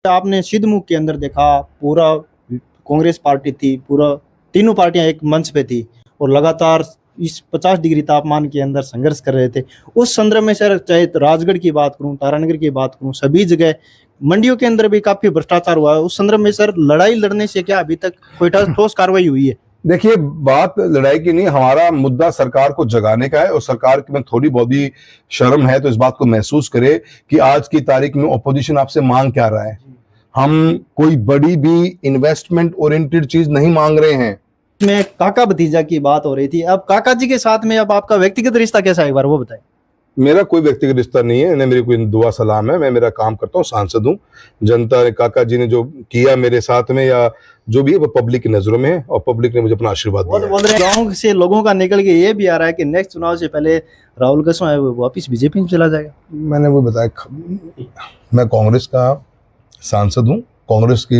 आपने सिद्धमुख के अंदर देखा, पूरा कांग्रेस पार्टी थी, पूरा तीनों पार्टियां एक मंच पे थी और लगातार इस 50 डिग्री तापमान के अंदर संघर्ष कर रहे थे। उस संदर्भ में सर, चाहे तो राजगढ़ की बात करूं, तारानगर की बात करूं, सभी जगह मंडियों के अंदर भी काफी भ्रष्टाचार हुआ है। उस संदर्भ में सर, लड़ाई लड़ने से क्या अभी तक कोई ठोस कार्रवाई हुई है? देखिए, बात लड़ाई की नहीं, हमारा मुद्दा सरकार को जगाने का है और सरकार में थोड़ी बहुत भी शर्म है तो इस बात को महसूस करे कि आज की तारीख में ऑपोजिशन आपसे मांग क्या रहा है। हम कोई बड़ी भी इन्वेस्टमेंट ओरिएंटेड चीज नहीं मांग रहे हैं। में काका भतीजा की बात हो रही थी, अब काका जी के साथ में अब आपका व्यक्तिगत रिश्ता कैसा है, एक बार वो बताएं। मेरा कोई व्यक्तिगत रिश्ता नहीं है, इन्हें मेरी कोई दुआ सलाम है। मैं मेरा काम करता हूँ, सांसद हूँ। जनता ने, काका जी ने जो किया मेरे साथ में या जो भी है वो पब्लिक की नजरों में है और पब्लिक ने मुझे अपना आशीर्वाद दिया। बोल रहे गांव से लोगों का निकल के ये भी आ रहा है कि नेक्स्ट चुनाव से पहले राहुल कसवा है वो वापिस बीजेपी में चला जाएगा। मैंने वो बताया, मैं कांग्रेस का सांसद हूँ। कांग्रेस की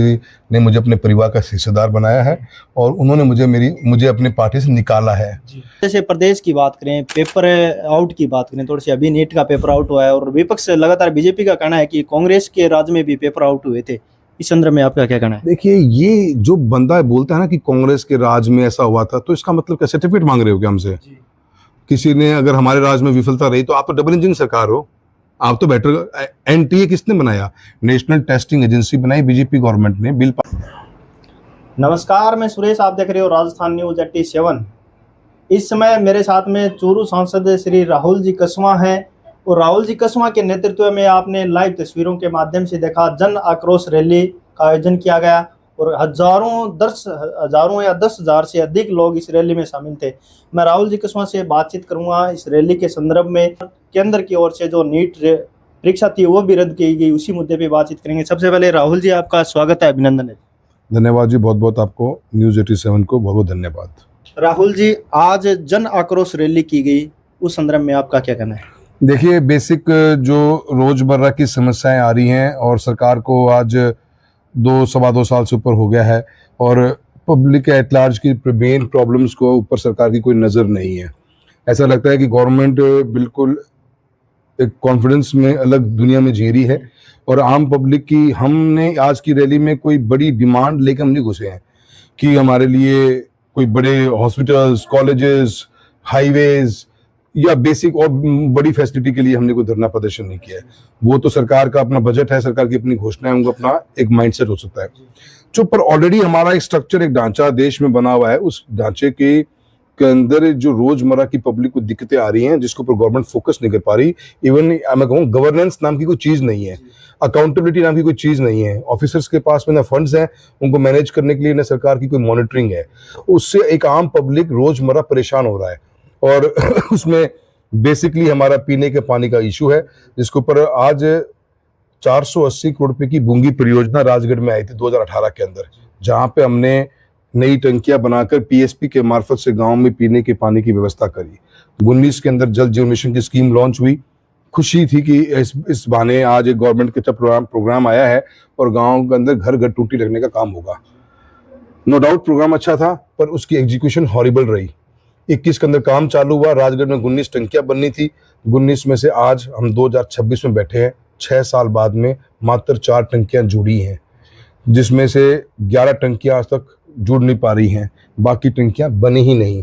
ने मुझे अपने परिवार का हिस्सेदार बनाया है और उन्होंने मुझे अपनी पार्टी से निकाला है। जैसे प्रदेश की बात करें, पेपर आउट की बात करें, थोड़ी सी अभी नीट का पेपर आउट हुआ है और विपक्ष लगातार बीजेपी का कहना है कि कांग्रेस के राज्य में भी पेपर आउट हुए थे। इस संदर्भ में आपका क्या कहना है? देखिए, ये जो बंदा बोलता है ना कि कांग्रेस के राज में ऐसा हुआ था, तो इसका मतलब क्या सर्टिफिकेट मांग रहे हो क्या हमसे? किसी ने अगर हमारे राज में विफलता रही तो आप तो डबल इंजन सरकार हो, आप तो बेटर। एनटीए किसने बनाया? नेशनल टेस्टिंग एजेंसी बनाई बीजेपी गवर्नमेंट ने। बिल नमस्कार, मैं सुरेश, आप देख रहे हो राजस्थान न्यूज 87। इस समय मेरे साथ में चूरू सांसद श्री राहुल जी कसवा हैं और राहुल जी कसवा के नेतृत्व में आपने लाइव तस्वीरों के माध्यम से देखा, जन आक्रोश रैली का आयोजन किया गया और हजारों या 10,000 से अधिक लोग इस रैली में शामिल थे। मैं राहुल जी कसवा से बातचीत करूंगा इस रैली के संदर्भ में। केंद्र की ओर से जो नीट परीक्षा थी वो भी रद्द की गई, उसी मुद्दे पे बातचीत करेंगे। सबसे पहले राहुल जी, आपका स्वागत है, अभिनंदन है। धन्यवाद जी, बहुत बहुत आपको, न्यूज 87 को बहुत बहुत धन्यवाद। राहुल जी, आज जन आक्रोश रैली की गई, उस संदर्भ में आपका क्या कहना है? देखिए, बेसिक जो रोजमर्रा की समस्याएं आ रही हैं और सरकार को आज 2 साल से ऊपर हो गया है और पब्लिक एट लार्ज की मेन प्रॉब्लम्स को ऊपर सरकार की कोई नज़र नहीं है। ऐसा लगता है कि गवर्नमेंट बिल्कुल एक कॉन्फिडेंस में अलग दुनिया में जी रही है और आम पब्लिक की, हमने आज की रैली में कोई बड़ी डिमांड लेकर हम नहीं घुसे हैं कि हमारे लिए कोई बड़े हॉस्पिटल्स, कॉलेजेस, हाईवेज या बेसिक और बड़ी फैसिलिटी के लिए हमने कोई धरना प्रदर्शन नहीं किया है। वो तो सरकार का अपना बजट है, सरकार की अपनी घोषणा है, उनका अपना एक माइंडसेट हो सकता है जो, पर ऑलरेडी हमारा एक स्ट्रक्चर, एक ढांचा देश में बना हुआ है। उस ढांचे के अंदर जो रोजमर्रा की पब्लिक को दिक्कतें आ रही हैं, जिसके ऊपर गवर्नमेंट फोकस नहीं कर पा रही। इवन मैं कहूँ, गवर्नेंस नाम की कोई चीज नहीं है, अकाउंटेबिलिटी नाम की कोई चीज नहीं है। ऑफिसर्स के पास में ना फंड्स हैं उनको मैनेज करने के लिए, ना सरकार की कोई मॉनिटरिंग है। उससे एक आम पब्लिक रोजमर्रा परेशान हो रहा है और उसमें बेसिकली हमारा पीने के पानी का इशू है, जिसके ऊपर आज 480 करोड़ रुपए की बूंगी परियोजना राजगढ़ में आई थी 2018 के अंदर, जहां पे हमने नई टंकियां बनाकर पीएसपी के मार्फत से गांव में पीने के पानी की व्यवस्था करी। 19 के अंदर जल जीवन मिशन की स्कीम लॉन्च हुई। खुशी थी कि इस बहाने आज एक गवर्नमेंट का प्रोग्राम आया है और गांव के अंदर घर घर टूटी लगने का काम होगा। नो डाउट प्रोग्राम अच्छा था, पर उसकी एग्जीक्यूशन हॉरिबल रही। 21 के अंदर काम चालू हुआ, राजगढ़ में 19 टंकियां बननी थी। 19 में से आज हम 2026 में बैठे हैं, 6 साल बाद में मात्र 4 टंकियां जुड़ी हैं, जिसमें से 11 टंकियां आज तक जुड़ नहीं पा रही हैं, बाकी टंकियां बनी ही नहीं।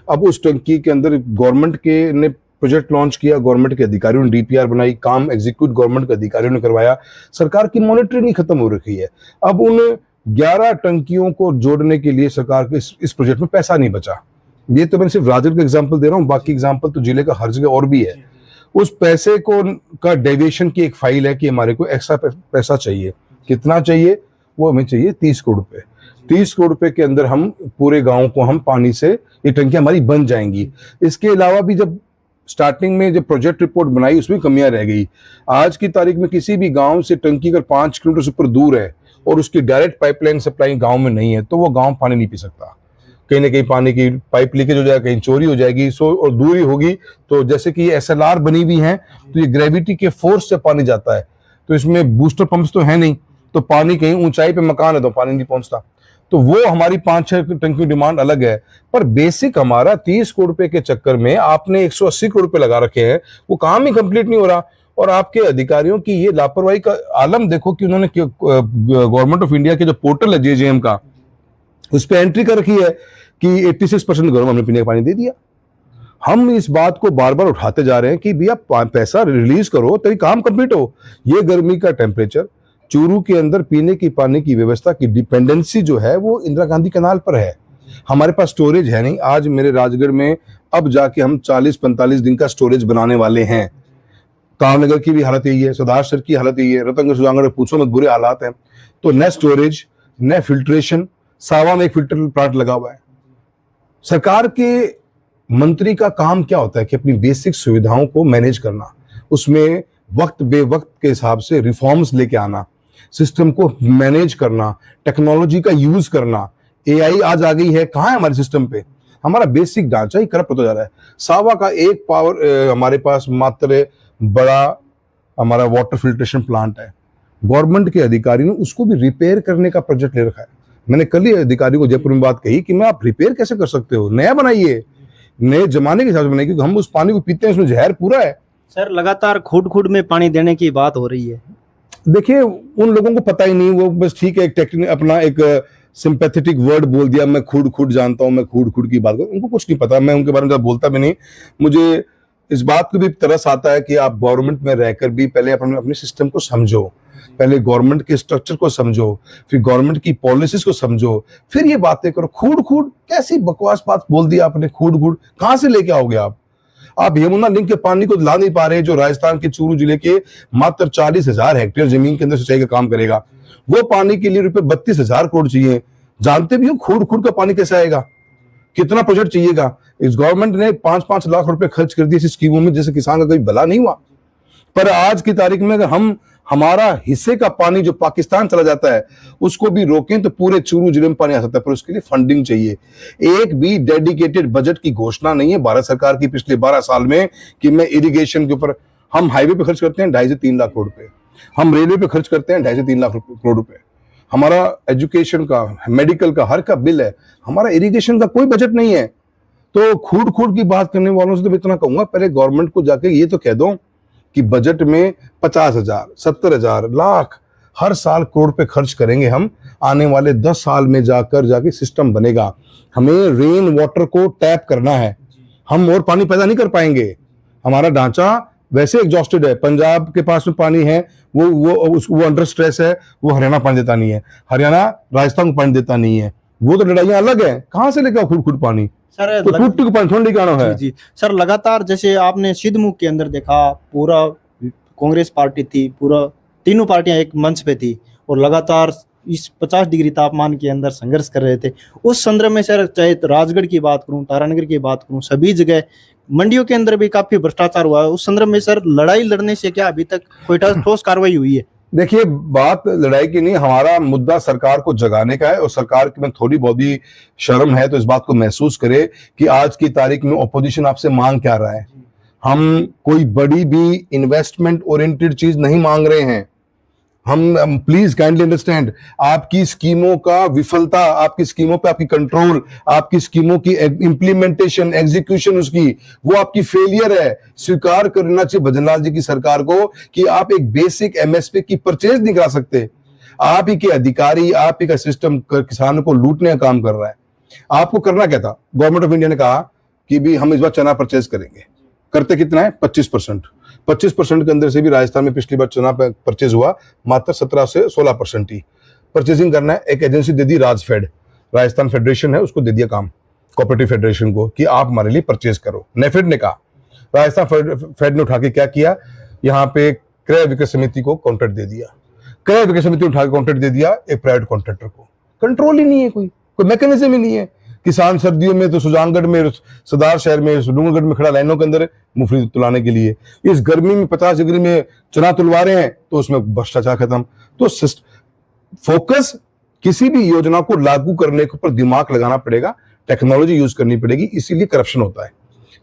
अब उस टंकी के अंदर गवर्नमेंट के ने प्रोजेक्ट लॉन्च किया, गवर्नमेंट के अधिकारियों ने डीपीआर बनाई, काम एग्जीक्यूट गवर्नमेंट के अधिकारियों ने करवाया, सरकार की मॉनिटरिंग ही खत्म हो रखी है। अब उन 11 टंकियों को जोड़ने के लिए सरकार के इस प्रोजेक्ट में पैसा नहीं बचा। ये तो मैंने सिर्फ राजगढ़ का एग्जाम्पल दे रहा हूँ, बाकी एग्जाम्पल तो जिले का हर जगह और भी है। उस पैसे को का डेविएशन की एक फाइल है कि हमारे को एक्स्ट्रा पैसा चाहिए। कितना चाहिए? वो हमें चाहिए 30 करोड़ रुपए। 30 करोड़ रुपए के अंदर हम पूरे गांव को हम पानी से, ये टंकियां हमारी बन जाएंगी। इसके अलावा भी जब स्टार्टिंग में जब प्रोजेक्ट रिपोर्ट बनाई उसमें कमियां रह गई। आज की तारीख में किसी भी गांव से टंकी अगर 5 किलोमीटर से ऊपर दूर है और उसकी डायरेक्ट पाइपलाइन सप्लाई गांव में नहीं है तो वो गांव पानी नहीं पी सकता। कहीं ना कहीं पानी की पाइप लीकेज हो जाएगा, कहीं चोरी हो जाएगी, और दूरी होगी। तो जैसे कि एसएलआर बनी हुई है तो ये ग्रेविटी के फोर्स से पानी जाता है, तो इसमें बूस्टर पंप्स तो है नहीं, तो पानी कहीं ऊंचाई पे मकान है तो पानी नहीं पहुंचता। तो वो हमारी 5-6 टंकी डिमांड अलग है, पर बेसिक हमारा 30 करोड़ रुपए के चक्कर में आपने 180 करोड़ रुपए लगा रखे हैं, वो काम ही कंप्लीट नहीं हो रहा। और आपके अधिकारियों की ये लापरवाही का आलम देखो कि उन्होंने गवर्नमेंट ऑफ इंडिया के जो पोर्टल है जेजेएम का, उस पर एंट्री कर रखी है कि 86% घरों में हमने पीने का पानी दे दिया। हम इस बात को बार बार उठाते जा रहे हैं कि भैया पैसा रिलीज करो तभी काम कंप्लीट हो। ये गर्मी का टेम्परेचर, चूरू के अंदर पीने की पानी की व्यवस्था की डिपेंडेंसी जो है वो इंदिरा गांधी कैनाल पर है। हमारे पास स्टोरेज है नहीं। आज मेरे राजगढ़ में अब जाके हम 40-45 दिन का स्टोरेज बनाने वाले हैं। तावनगर की भी हालत यही है, सुधारसर की हालत यही है, रतनगढ़ सुजानगढ़ पूछो मत, बुरे हालात हैं। तो न स्टोरेज न फिल्ट्रेशन। सावा में एक फिल्टर प्लांट लगा हुआ है। सरकार के मंत्री का काम क्या होता है कि अपनी बेसिक सुविधाओं को मैनेज करना, उसमें वक्त बेवक्त के हिसाब से रिफॉर्म्स लेके आना, सिस्टम को मैनेज करना, टेक्नोलॉजी का यूज करना। एआई आज आ गई है, कहाँ है हमारे सिस्टम पे? हमारा बेसिक ढांचा ही करप्ट होता जा रहा है। सावा का एक पावर हमारे पास मात्र बड़ा हमारा वाटर फिल्ट्रेशन प्लांट है। गवर्नमेंट के अधिकारी ने उसको भी रिपेयर करने का प्रोजेक्ट ले रखा है। मैंने कल ही अधिकारी को जयपुर में बात कही कि मैं आप रिपेयर कैसे कर सकते हो, नया बनाइए, नए जमाने के हिसाब से बनाइए, क्योंकि हम उस पानी को पीते हैं, उसमें जहर पूरा है। सर लगातार खुद में पानी देने की बात हो रही है। देखिए उन लोगों को पता ही नहीं, वो बस ठीक है अपना एक सिंपैथेटिक वर्ड बोल दिया, मैं खुद जानता हूं, मैं खुद की बात करूं। उनको कुछ नहीं पता, मैं उनके बारे में बोलता भी नहीं। मुझे इस बात को भी तरस आता है कि आप गवर्नमेंट में रहकर भी पहले अपने सिस्टम को समझो, पहले गवर्नमेंट के स्ट्रक्चर को समझो, फिर गवर्नमेंट की पॉलिसीज को समझो, फिर ये बातें करो। खुद कैसी बकवास बात बोल दी आपने। खुद कहां से लेके आओगे आप यमुना लिंक के पानी को ला नहीं पा रहे, जो राजस्थान के चूरू जिले के मात्र 40,000 हेक्टेयर जमीन के अंदर सिंचाई का काम करेगा। वो पानी के लिए रुपए 32,000 करोड़ चाहिए। जानते भी हो खुद का पानी कैसे आएगा, कितना प्रोजेक्ट चाहिएगा। इस गवर्नमेंट ने 5-5 लाख रुपए खर्च कर दिए इस स्कीमों में, जैसे किसान का कोई भला नहीं हुआ। पर आज की तारीख में अगर हम हमारा हिस्से का पानी जो पाकिस्तान चला जाता है उसको भी रोकें तो पूरे चूरू जिले में पानी आ सकता है, पर उसके लिए फंडिंग चाहिए। एक भी डेडिकेटेड बजट की घोषणा नहीं है भारत सरकार की पिछले 12 साल में कि मैं इरिगेशन के ऊपर, हम हाईवे पे खर्च करते हैं 2.5 से 3 लाख करोड़ रुपए, हम रेलवे पे खर्च करते हैं 2.5 से 3 लाख करोड़ रुपए, हमारा एजुकेशन का, मेडिकल का, हर का बिल है। हमारा इरिगेशन का कोई बजट नहीं है। तो खुद की बात करने वालों से तो मैं इतना कहूंगा, पहले गवर्नमेंट को जाके ये तो कह दो कि बजट में 50,000, 70,000, लाख हर साल करोड़ पे खर्च करेंगे हम, आने वाले 10 साल में जाके सिस्टम बनेगा। हमें रेन वाटर को टैप करना है, हम और पानी पैदा नहीं कर पाएंगे। हमारा ढांचा वैसे एग्जॉस्टेड है। पंजाब के पास में पानी है, वो अंडर स्ट्रेस है, वो हरियाणा पानी देता नहीं है, हरियाणा राजस्थान को पानी देता नहीं है। वो तो लड़ाइयां अलग है, कहां से लेकर खुद पानी सर? तो टूट पानी थोड़ी लेके आना है। जी सर, लगातार जैसे आपने सिद्धमुख के अंदर देखा, पूरा कांग्रेस पार्टी थी, पूरा तीनों पार्टियां एक मंच पे थी और लगातार इस 50 डिग्री तापमान के अंदर संघर्ष कर रहे थे। उस संदर्भ में सर, चाहे राजगढ़ की बात करूं, तारानगर की बात करूं, सभी जगह मंडियों के अंदर भी काफी भ्रष्टाचार हुआ है। उस संदर्भ में सर, लड़ाई लड़ने से क्या अभी तक कोई ठोस कार्रवाई हुई है? देखिए बात लड़ाई की नहीं, हमारा मुद्दा सरकार को जगाने का है और सरकार की में थोड़ी बहुत ही शर्म है तो इस बात को महसूस करे कि आज की तारीख में ऑपोजिशन आपसे मांग क्या रहा है। हम कोई बड़ी भी इन्वेस्टमेंट ओरिएंटेड चीज नहीं मांग रहे हैं। हम प्लीज काइंडली अंडरस्टैंड, आपकी स्कीमों का विफलता, आपकी स्कीमों पे आपकी कंट्रोल, आपकी स्कीमों की इम्प्लीमेंटेशन, एग्जीक्यूशन, उसकी वो आपकी फेलियर है। स्वीकार करना चाहिए भजनलाल जी की सरकार को कि आप एक बेसिक एमएसपी की परचेज नहीं करा सकते। आप ही के अधिकारी, आप ही का सिस्टम किसानों को लूटने का काम कर रहा है। आपको करना क्या था? गवर्नमेंट ऑफ इंडिया ने कहा कि भी हम इस बार चना परचेज करेंगे। करते कितना है? 25%। 25% के अंदर से भी राजस्थान में पिछली बार चना परचेज हुआ मात्र 17 से 16% ही परचेजिंग करना है। एक एजेंसी दे दी, राजफेड, राजस्थान फेडरेशन है, उसको दे दिया काम कोऑपरेटिव फेडरेशन को कि आप हमारे लिए परचेज करो। नेफेड ने कहा, राजस्थान फेड ने उठा के क्या किया, यहाँ पे क्रय विक्रय समिति को कॉन्ट्रैक्ट दे दिया। क्रय विक्रय समिति उठा के कॉन्ट्रैक्ट दे दिया एक प्राइवेट कॉन्ट्रैक्टर को। कंट्रोल ही नहीं है, कोई मैकेनिज्म ही नहीं है। किसान सर्दियों में तो सुजानगढ़ में, सदार शहर में, डूंगरगढ़ में खड़ा लाइनों के अंदर मूंगफली तुलाने के लिए। इस गर्मी में 50 डिग्री में चना तुलवा रहे हैं तो उसमें भ्रष्टाचार खत्म। तो फोकस किसी भी योजना को लागू करने के ऊपर दिमाग लगाना पड़ेगा, टेक्नोलॉजी यूज करनी पड़ेगी, इसीलिए करप्शन होता है।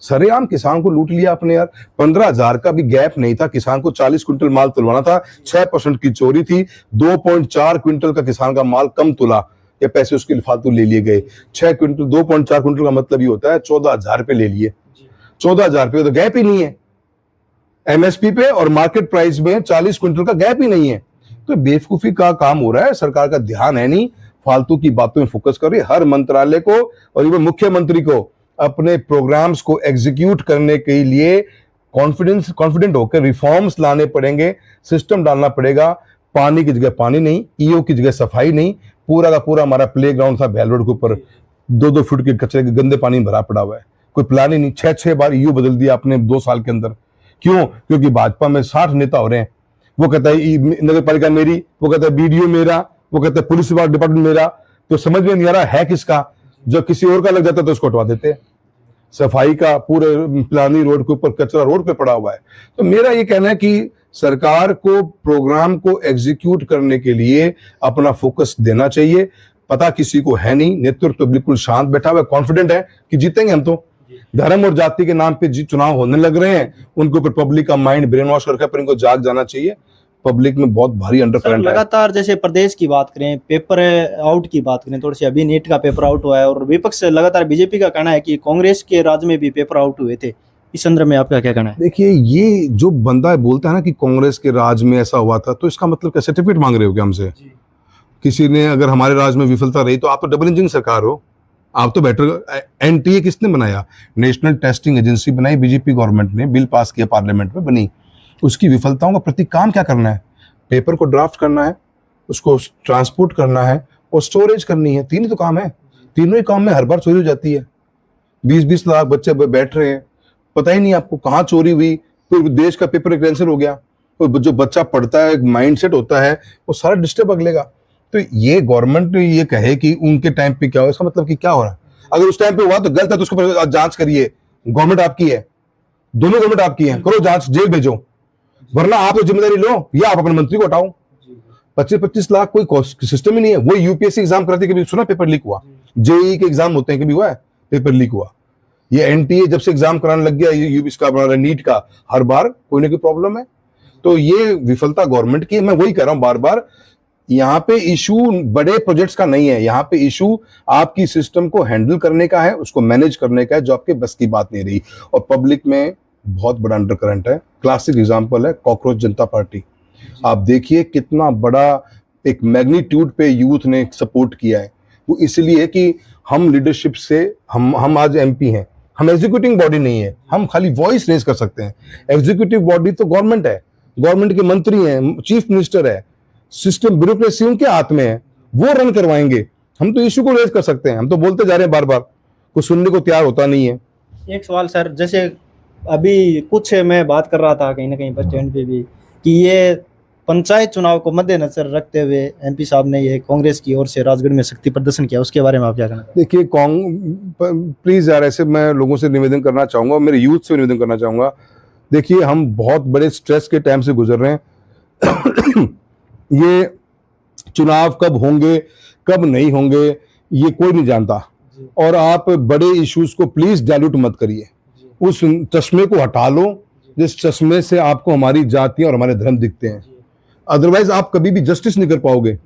सरेआम किसान को लूट लिया आपने यार। 15,000 का भी गैप नहीं था, किसान को 40 क्विंटल माल तुलवाना था, 6% की चोरी थी, 2.4 क्विंटल का किसान का माल कम तुला, ये पैसे उसके लिए फालतू ले लिए गए। 6 क्विंटल 2.4 क्विंटल का मतलब ये होता है 14,000 रुपए ले लिए। 14,000 रुपए तो गैप ही नहीं है। एमएसपी पे और मार्केट प्राइस में 40 क्विंटल का गैप ही नहीं है। तो बेवकूफी का काम हो रहा है, सरकार का ध्यान है नहीं, फालतू की बातों में फोकस कर रही है। हर मंत्रालय को और इवन मुख्यमंत्री को अपने प्रोग्राम्स को एग्जीक्यूट करने के लिए कॉन्फिडेंट होकर रिफॉर्म्स लाने पड़ेंगे, सिस्टम डालना पड़ेगा। पानी की जगह पानी नहीं, ईओ की जगह सफाई नहीं। पूरा का पूरा हमारा प्ले ग्राउंड था बेल रोड के ऊपर, 2-2 फुट के कचरे के गंदे पानी में भरा पड़ा हुआ है, कोई प्लान ही नहीं। 6-6 बार ईओ बदल दिया आपने 2 साल के अंदर। क्यों? क्योंकि भाजपा में 60 नेता हो रहे हैं। वो कहता है नगर पालिका मेरी, वो कहता है बीडीओ मेरा, वो कहता है पुलिस डिपार्टमेंट मेरा। तो समझ में नहीं आ रहा है किसका। जब किसी और का लग जाता है तो उसको हटवा देते हैं। सफाई का पूरे पिलानी रोड के ऊपर कचरा रोड पे पड़ा हुआ है। तो मेरा ये कहना है कि सरकार को प्रोग्राम को एग्जीक्यूट करने के लिए अपना फोकस देना चाहिए। पता किसी को है नहीं, नेतृत्व तो बिल्कुल शांत बैठा हुआ है, कॉन्फिडेंट है कि जीतेंगे हम। तो धर्म और जाति के नाम पे चुनाव होने लग रहे हैं, उनके ऊपर पब्लिक का माइंड ब्रेन वॉश करके पर इनको जाग जाना चाहिए। पब्लिक में बहुत भारी अंडर करंट है। लगातार जैसे प्रदेश की बात करें, पेपर आउट की बात करें, थोड़ी सी अभी नीट का पेपर आउट हुआ है और विपक्ष लगातार बीजेपी का कहना है कि कांग्रेस के राज में भी पेपर आउट हुए थे। इस संदर्भ में आपका क्या कहना है? देखिए, ये जो बंदा बोलता है ना कि कांग्रेस के राज में ऐसा हुआ था, तो इसका मतलब क्या सर्टिफिकेट मांग रहे हो क्या हमसे? किसी ने अगर हमारे राज में विफलता रही तो आप तो डबल इंजन सरकार हो, आप तो बेटर। एनटीए किसने बनाया? नेशनल टेस्टिंग एजेंसी बनाई बीजेपी गवर्नमेंट ने, बिल पास किया पार्लियामेंट में, बनी। उसकी विफलताओं का प्रति काम क्या करना है? पेपर को ड्राफ्ट करना है, उसको ट्रांसपोर्ट करना है और स्टोरेज करनी है। 3 ही तो काम है। तीनों ही काम में हर बार चोरी हो जाती है। 20-20 लाख बच्चे बैठ रहे हैं, पता ही नहीं आपको कहाँ चोरी हुई। फिर देश का पेपर कैंसिल हो गया। तो जो बच्चा पढ़ता है, एक माइंडसेट होता है, वो सारा डिस्टर्ब अगलेगा। तो ये गवर्नमेंट ये कहे कि उनके टाइम पे क्या हो, इसका मतलब कि क्या हो रहा है? अगर उस टाइम पे हुआ तो गलत है, तो उसको पर जांच करिए। गवर्नमेंट आपकी है, दोनों गवर्नमेंट आपकी है, करो जांच, जेल भेजो। वरना आप तो जिम्मेदारी लो या आप अपने मंत्री को हटाओ। 25-25 लाख कोई सिस्टम ही नहीं है। वो यूपीएससी एग्जाम कराती, कभी सुना पेपर लीक हुआ? जेईई के एग्जाम होते हैं, कभी हुआ है पेपर लीक हुआ? ये एनटीए जब से एग्जाम कराने लग गया, इसका बना नीट का, हर बार कोई ना कोई प्रॉब्लम है। तो ये विफलता गवर्नमेंट की है। मैं वही कह रहा हूं बार बार, यहाँ पे इशू बड़े प्रोजेक्ट्स का नहीं है, यहाँ पे इशू आपकी सिस्टम को हैंडल करने का है, उसको मैनेज करने का है, जो आपके बस की बात नहीं रही। और पब्लिक में बहुत बड़ा अंडर करंट है। क्लासिक एग्जांपल है कॉकरोच जनता पार्टी। आप देखिए कितना बड़ा एक मैग्नीट्यूड पे यूथ ने सपोर्ट किया है। वो इसलिए कि हम लीडरशिप से हम आज एमपी हैं, हम एग्जीक्यूटिव बॉडी नहीं है, हम खाली वॉइस रेज कर सकते हैं। एग्जीक्यूटिव बॉडी तो गवर्नमेंट है, गवर्नमेंट के मंत्री हैं, चीफ मिनिस्टर है, सिस्टम ब्यूरोक्रेसी उनके हाथ में है, वो रन करवाएंगे। हम तो इशू को रेज कर सकते हैं, हम तो बोलते जा रहे हैं बार बार, कुछ सुनने को तैयार होता नहीं है। एक सवाल सर, जैसे अभी कुछ मैं बात कर रहा था कहीं ना कहीं बस स्टैंड पे भी कि ये पंचायत चुनाव को मद्देनजर रखते हुए एमपी साहब ने ये कांग्रेस की ओर से राजगढ़ में शक्ति प्रदर्शन किया, उसके बारे में आप क्या कहना? देखिए, प्लीज यार, ऐसे मैं लोगों से निवेदन करना चाहूंगा, मेरे यूथ से निवेदन करना चाहूंगा। देखिए, हम बहुत बड़े स्ट्रेस के टाइम से गुजर रहे हैं। ये चुनाव कब होंगे कब नहीं होंगे ये कोई नहीं जानता, और आप बड़े इश्यूज को प्लीज डाइल्यूट मत करिए। उस चश्मे को हटा लो जिस चश्मे से आपको हमारी जाति और हमारे धर्म दिखते हैं, अदरवाइज आप कभी भी जस्टिस नहीं कर पाओगे।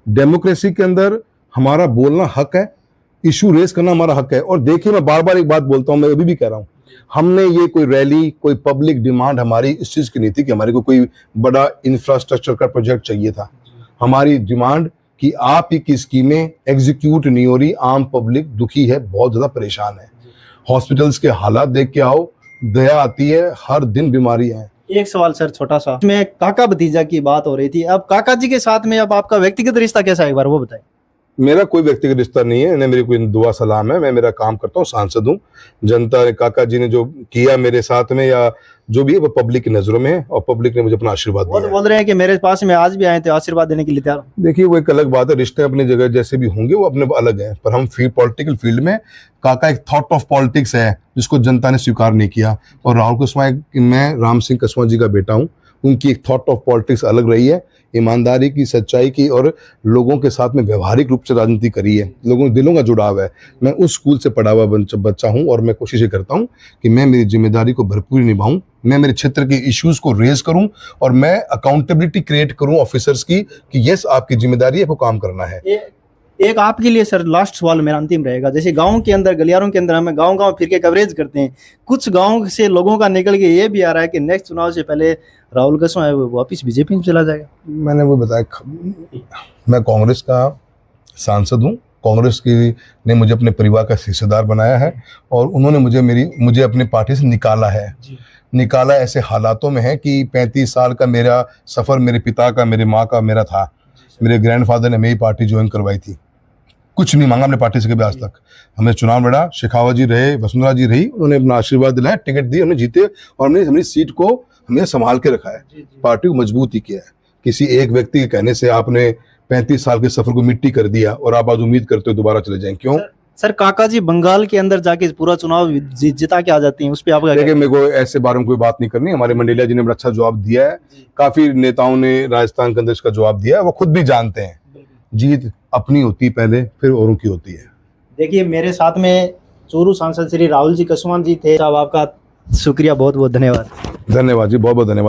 डेमोक्रेसी के अंदर हमारा बोलना हक है, इशू रेस करना हमारा हक है। और देखिए, मैं बार बार एक बात बोलता हूं, मैं अभी भी कह रहा हूं, हमने ये कोई रैली, कोई पब्लिक डिमांड हमारी इस चीज की नहीं थी कि हमारे को कोई बड़ा इंफ्रास्ट्रक्चर का प्रोजेक्ट चाहिए था। हमारी डिमांड कि आप ही की स्कीमें एग्जीक्यूट नहीं हो रही, आम पब्लिक दुखी है, बहुत ज्यादा परेशान है। हॉस्पिटल्स के हालात देख के आओ, दया आती है, हर दिन बीमारियां हैं। एक सवाल सर छोटा सा, इसमें काका भतीजा की बात हो रही थी, अब काका जी के साथ में अब आपका व्यक्तिगत रिश्ता कैसा है, एक बार वो बताएं। मेरा कोई व्यक्तिगत रिश्ता नहीं है, मेरी कोई दुआ सलाम है, मैं मेरा काम करता हूँ, सांसद हूँ। जनता ने, काका जी ने जो किया मेरे साथ में या जो भी है वो पब्लिक की नजरों में है, और पब्लिक ने मुझे अपना आशीर्वाद दिया है। बोल रहे हैं कि मेरे पास में आज भी आए थे, आशीर्वाद देने के लिए तैयार। देखिए, वो एक अलग बात है, रिश्ते अपनी जगह जैसे भी होंगे वो अपने अलग हैं, पर हम पॉलिटिकल फील्ड में, काका एक थॉट ऑफ पॉलिटिक्स है जिसको जनता ने स्वीकार नहीं किया। और राहुल कुशवाहा, मैं राम सिंह कुशवाहा जी का बेटा हूँ, उनकी एक थॉट ऑफ पॉलिटिक्स अलग रही है, ईमानदारी की, सच्चाई की, और लोगों के साथ में व्यवहारिक रूप से राजनीति करी है, लोगों के दिलों का जुड़ाव है। मैं उस स्कूल से पढ़ा हुआ बच्चा हूं, और मैं कोशिश करता हूं कि मैं मेरी जिम्मेदारी को भरपूर निभाऊं, मैं मेरे क्षेत्र के इश्यूज को रेज करूं, और मैं अकाउंटेबिलिटी क्रिएट करूं ऑफिसर्स की कि यस, आपकी जिम्मेदारी है, वो काम करना है। एक आपके लिए सर लास्ट सवाल मेरा अंतिम रहेगा, जैसे गांव के अंदर गलियारों के अंदर हमें गांव-गांव फिर के कवरेज करते हैं, कुछ गांव से लोगों का निकल के ये भी आ रहा है कि नेक्स्ट चुनाव से पहले राहुल कसवा है वो वापस बीजेपी में चला जाएगा। मैंने वो बताया, मैं कांग्रेस का सांसद हूँ। कांग्रेस की ने मुझे अपने परिवार का हिस्सेदार बनाया है और उन्होंने मुझे अपनी पार्टी से निकाला है। निकाला ऐसे हालातों में है कि 35 साल का मेरा सफ़र मेरे पिता का, मेरे माँ का, मेरा था। मेरे ग्रैंडफादर ने मेरी पार्टी ज्वाइन करवाई थी, कुछ नहीं मांगा हमने पार्टी से कभी आज तक। हमने चुनाव लड़ा, शेखावत जी रहे, वसुंधरा जी रही, उन्होंने अपना आशीर्वाद दिलाया, टिकट दी, हमने जीते और हमने हमारी सीट को हमने संभाल के रखा है, पार्टी को मजबूत ही किया है। किसी एक व्यक्ति के कहने से आपने 35 साल के सफर को मिट्टी कर दिया और आप आज उम्मीद करते हो दोबारा चले जाएं, क्यों? सर काका जी बंगाल के अंदर जाके पूरा चुनाव जिता के आ जाती हैं, उस पे आपका देखिए, मेरे को ऐसे बारे में कोई बात नहीं करनी। हमारे मंडेलिया जी ने बड़ा अच्छा जवाब दिया है, काफी नेताओं ने राजस्थान के अंदर इसका जवाब दिया है, वो खुद भी जानते हैं जीत अपनी होती पहले, फिर औरों की होती है। देखिए मेरे साथ में चूरू सांसद श्री राहुल जी कसवा जी थे साहब, आपका शुक्रिया, बहुत बहुत धन्यवाद। धन्यवाद जी, बहुत बहुत धन्यवाद।